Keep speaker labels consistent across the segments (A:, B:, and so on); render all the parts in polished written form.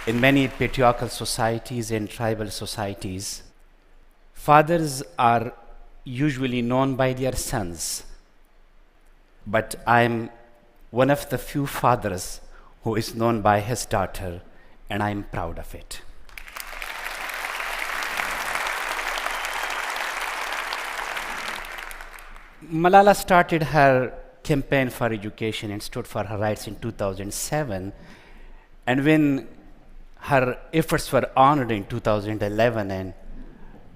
A: In many patriarchal societies and tribal societies, fathers are usually known by their sons, but I'm one of the few fathers who is known by his daughter, and I'm proud of it. Malala started her campaign for education and stood for her rights in 2007, and when her efforts were honored in 2011, and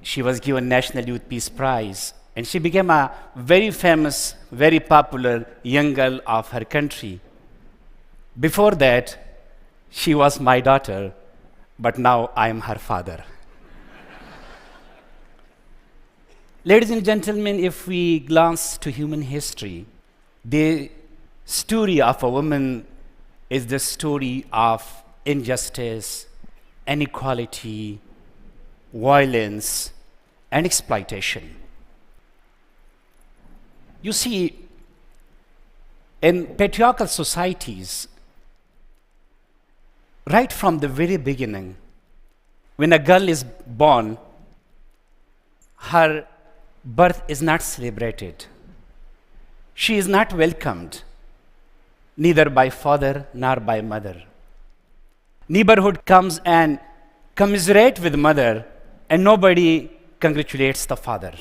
A: she was given National Youth Peace Prize, and she became a very famous, very popular young girl of her country. Before that, she was my daughter, but now I am her father. Ladies and gentlemen, if we glance to human history, the story of a woman is the story of injustice, inequality, violence, and exploitation. You see, in patriarchal societies, right from the very beginning, when a girl is born, her birth is not celebrated. She is not welcomed, neither by father nor by mother. Neighborhood comes and commiserate with mother, and nobody congratulates the father.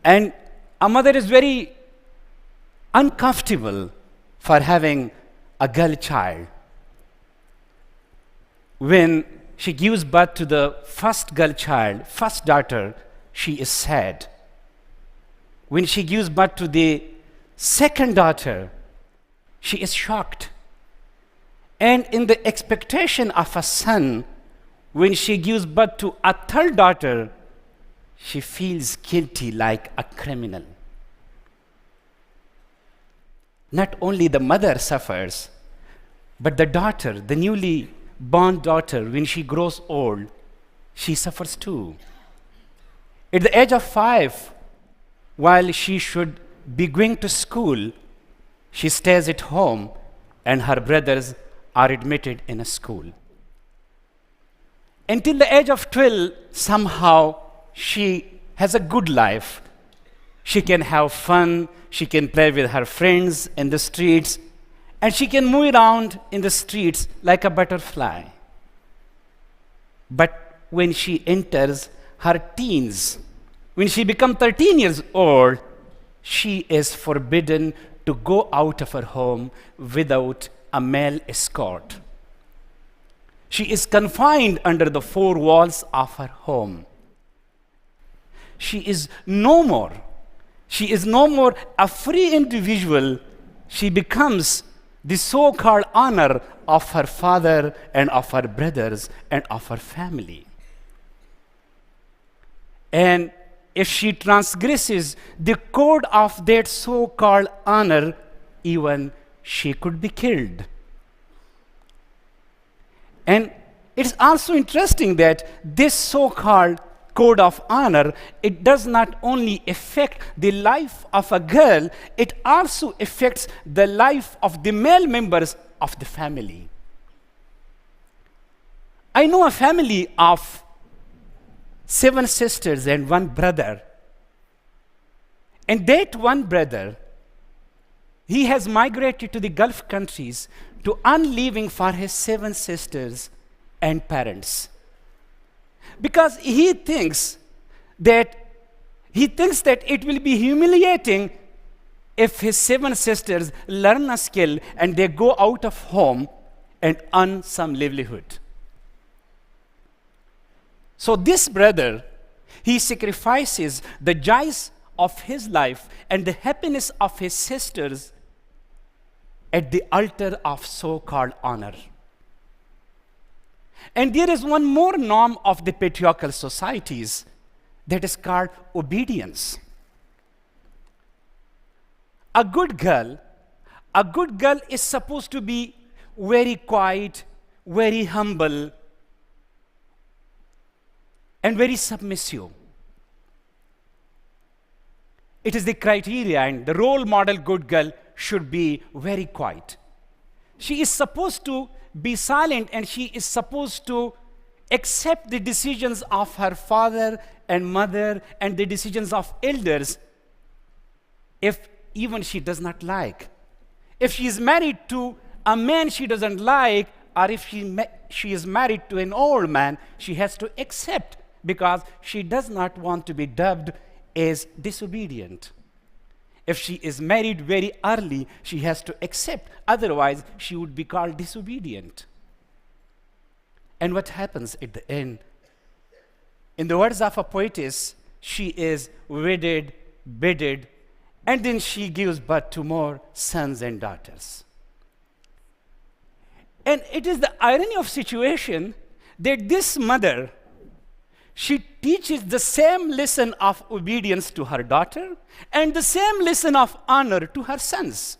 A: And a mother is very uncomfortable for having a girl child. When she gives birth to the first girl child, first daughter, she is sad. When she gives birth to the second daughter, she is shocked. And in the expectation of a son, when she gives birth to a third daughter, she feels guilty like a criminal. Not only the mother suffers, but the daughter, the newly born daughter, when she grows old, she suffers too. At the age of 5, while she should be going to school, she stays at home and her brothers are admitted in a school. Until the age of 12, somehow she has a good life. She can have fun, she can play with her friends in the streets, and she can move around in the streets like a butterfly. But when she enters her teens, when she becomes 13 years old, she is forbidden to go out of her home without a male escort. She is confined under the 4 walls of her home. She is no more a free individual. She becomes the so-called honor of her father and of her brothers and of her family. And if she transgresses the code of that so-called honor, even she could be killed. And it's also interesting that this so-called code of honor, it does not only affect the life of a girl, it also affects the life of the male members of the family. I know a family of 7 sisters and 1 brother. And that one brother, he has migrated to the Gulf countries to earn living for his 7 sisters and parents. Because he thinks that it will be humiliating if his 7 sisters learn a skill and they go out of home and earn some livelihood. So this brother, he sacrifices the joys of his life and the happiness of his sisters at the altar of so-called honor. And there is one more norm of the patriarchal societies that is called obedience. A good girl is supposed to be very quiet, very humble, and very submissive. It is the criteria, and the role model good girl should be very quiet. She is supposed to be silent, and she is supposed to accept the decisions of her father and mother and the decisions of elders if even she does not like. If she is married to a man she doesn't like, or if she is married to an old man, she has to accept because she does not want to be dubbed as disobedient. If she is married very early, she has to accept, otherwise she would be called disobedient. And what happens at the end? In the words of a poetess, she is wedded, bedded, and then she gives birth to more sons and daughters. And it is the irony of situation that this mother, she teaches the same lesson of obedience to her daughter and the same lesson of honor to her sons.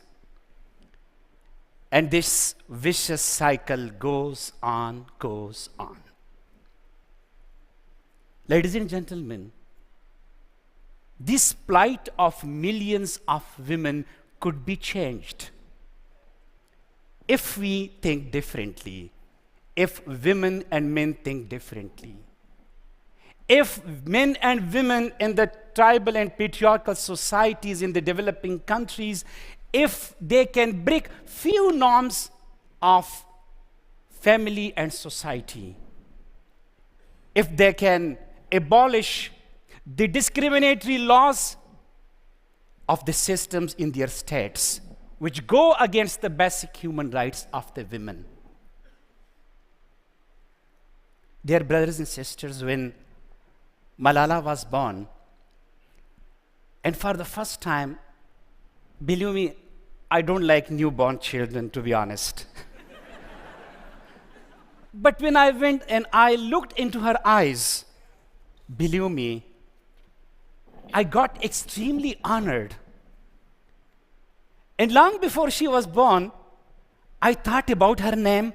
A: And this vicious cycle goes on, goes on. Ladies and gentlemen, this plight of millions of women could be changed if we think differently, if women and men think differently. If men and women in the tribal and patriarchal societies in the developing countries, if they can break few norms of family and society, if they can abolish the discriminatory laws of the systems in their states, which go against the basic human rights of the women. Dear brothers and sisters, when Malala was born, and for the first time, believe me, I don't like newborn children, to be honest. But when I went and I looked into her eyes, believe me, I got extremely honored. And long before she was born, I thought about her name,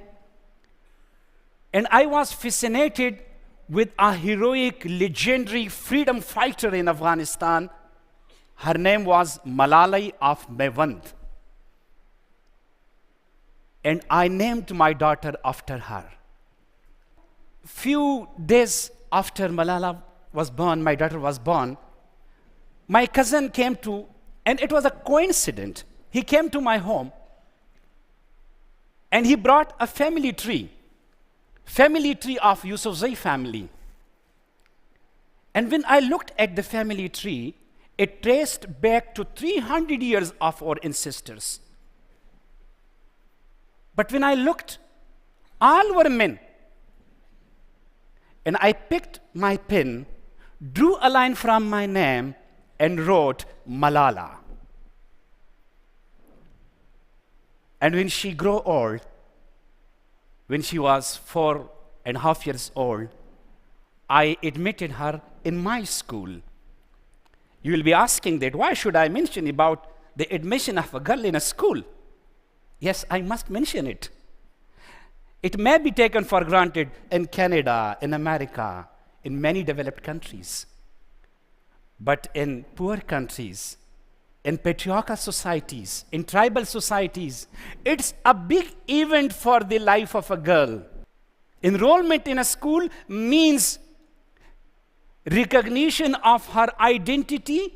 A: and I was fascinated with a heroic, legendary freedom fighter in Afghanistan. Her name was Malala of Mewand. And I named my daughter after her. Few days after Malala was born, my daughter was born, my cousin came to, and it was a coincidence. He came to my home and he brought a family tree of Yousafzai family. And when I looked at the family tree, it traced back to 300 years of our ancestors. But when I looked, all were men. And I picked my pen, drew a line from my name, and wrote Malala. And when she grew old, when she was 4.5 years old, I admitted her in my school. You will be asking that, why should I mention about the admission of a girl in a school? Yes, I must mention it. It may be taken for granted in Canada, in America, in many developed countries. But in poor countries, in patriarchal societies, in tribal societies, it's a big event for the life of a girl. Enrollment in a school means recognition of her identity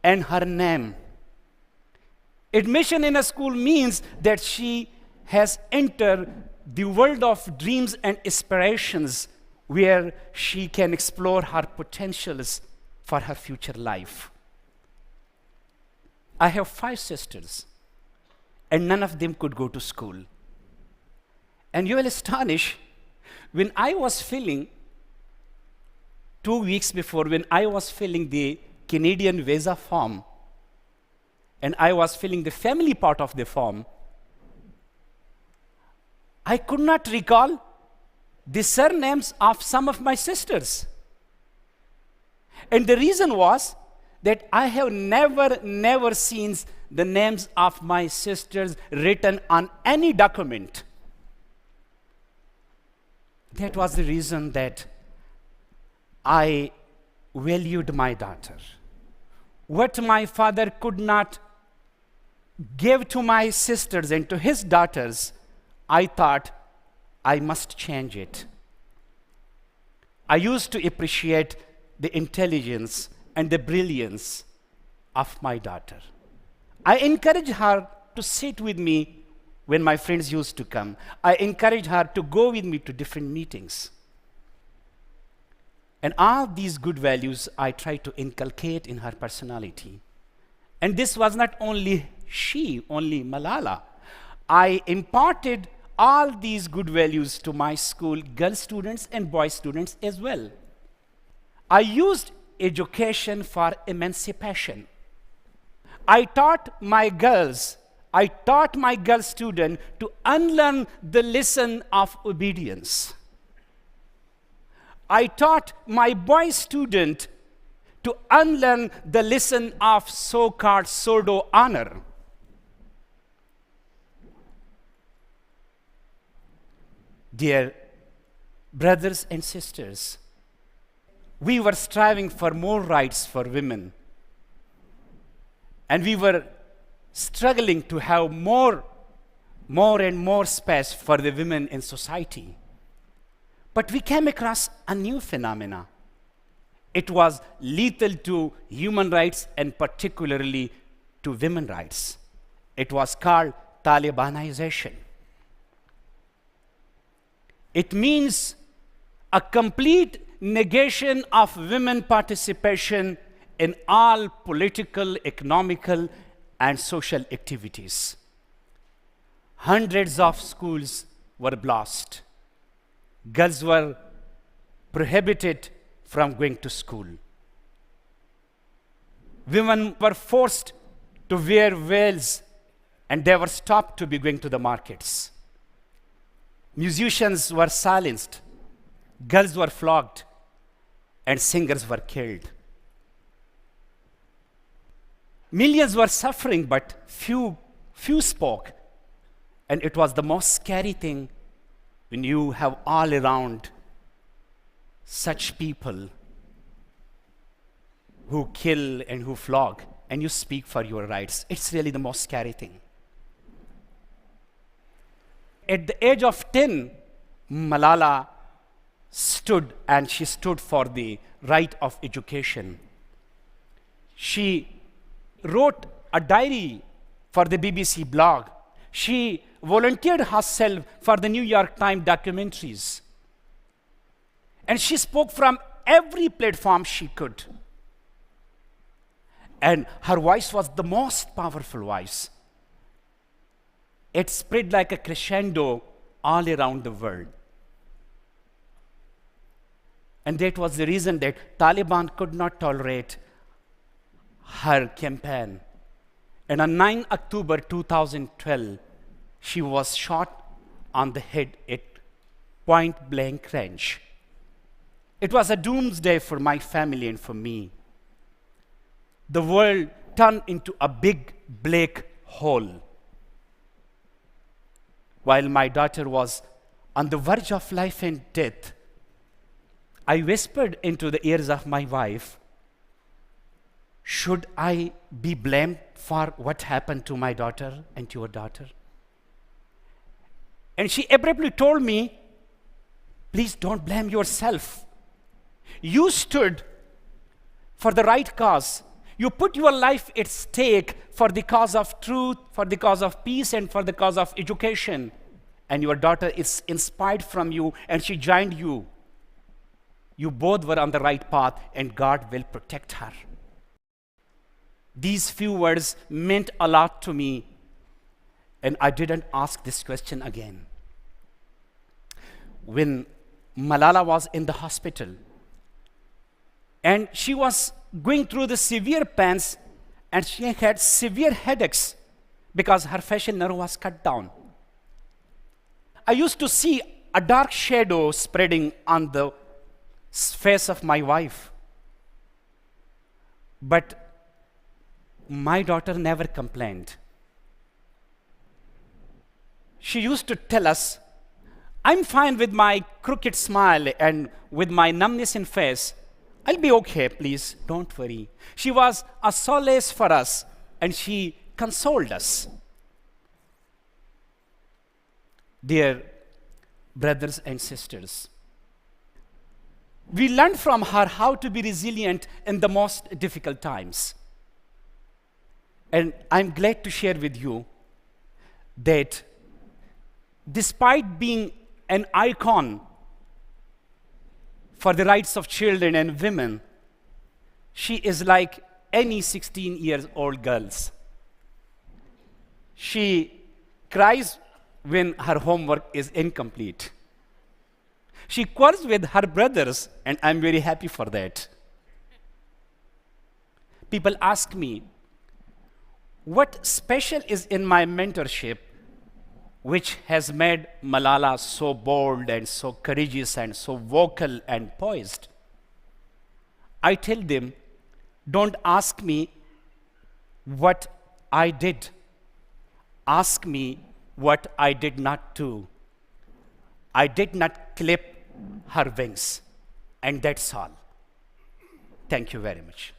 A: and her name. Admission in a school means that she has entered the world of dreams and aspirations where she can explore her potentials for her future life. I have 5 sisters, and none of them could go to school. And you will astonish, when I was filling, 2 weeks before, when I was filling the Canadian visa form, and I was filling the family part of the form, I could not recall the surnames of some of my sisters. And the reason was that I have never seen the names of my sisters written on any document. That was the reason that I valued my daughter. What my father could not gave to my sisters and to his daughters, I thought I must change it. I used to appreciate the intelligence and the brilliance of my daughter. I encouraged her to sit with me when my friends used to come. I encouraged her to go with me to different meetings. And all these good values I tried to inculcate in her personality. And this was not only only Malala. I imparted all these good values to my school, girl students and boy students as well. I used education for emancipation. I taught my girl student to unlearn the lesson of obedience. I taught my boy student to unlearn the lesson of so-called pseudo honor. Dear brothers and sisters, we were striving for more rights for women. And we were struggling to have more and more space for the women in society. But we came across a new phenomena. It was lethal to human rights and particularly to women's rights. It was called Talibanization. It means a complete negation of women participation in all political, economical, and social activities. Hundreds of schools were blasted. Girls were prohibited from going to school. Women were forced to wear veils and they were stopped to be going to the markets. Musicians were silenced. Girls were flogged and singers were killed. Millions were suffering, but few spoke. And it was the most scary thing when you have all around such people who kill and who flog, and you speak for your rights. It's really the most scary thing. At the age of 10, Malala stood for the right of education. She wrote a diary for the BBC blog. She volunteered herself for the New York Times documentaries. And she spoke from every platform she could. And her voice was the most powerful voice. It spread like a crescendo all around the world. And that was the reason that Taliban could not tolerate her campaign. And on 9 October 2012, she was shot on the head at point blank range. It was a doomsday for my family and for me. The world turned into a big black hole. While my daughter was on the verge of life and death, I whispered into the ears of my wife, should I be blamed for what happened to my daughter and to your daughter? And she abruptly told me, please don't blame yourself. You stood for the right cause. You put your life at stake for the cause of truth, for the cause of peace, and for the cause of education. And your daughter is inspired from you, and she joined you. You both were on the right path, and God will protect her. These few words meant a lot to me, and I didn't ask this question again. When Malala was in the hospital, and she was going through the severe pains, and she had severe headaches because her facial nerve was cut down. I used to see a dark shadow spreading on the face of my wife. But my daughter never complained. She used to tell us, I'm fine with my crooked smile and with my numbness in face. I'll be okay, please, don't worry. She was a solace for us, and she consoled us. Dear brothers and sisters, we learned from her how to be resilient in the most difficult times. And I'm glad to share with you that despite being an icon for the rights of children and women, she is like any 16-year-old girls. She cries when her homework is incomplete. She quarrels with her brothers, and I'm very happy for that. People ask me, what special is in my mentorship which has made Malala so bold and so courageous and so vocal and poised? I tell them, don't ask me what I did. Ask me what I did not do. I did not clip her wings, and that's all. Thank you very much.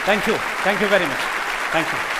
A: Thank you very much. Thank you.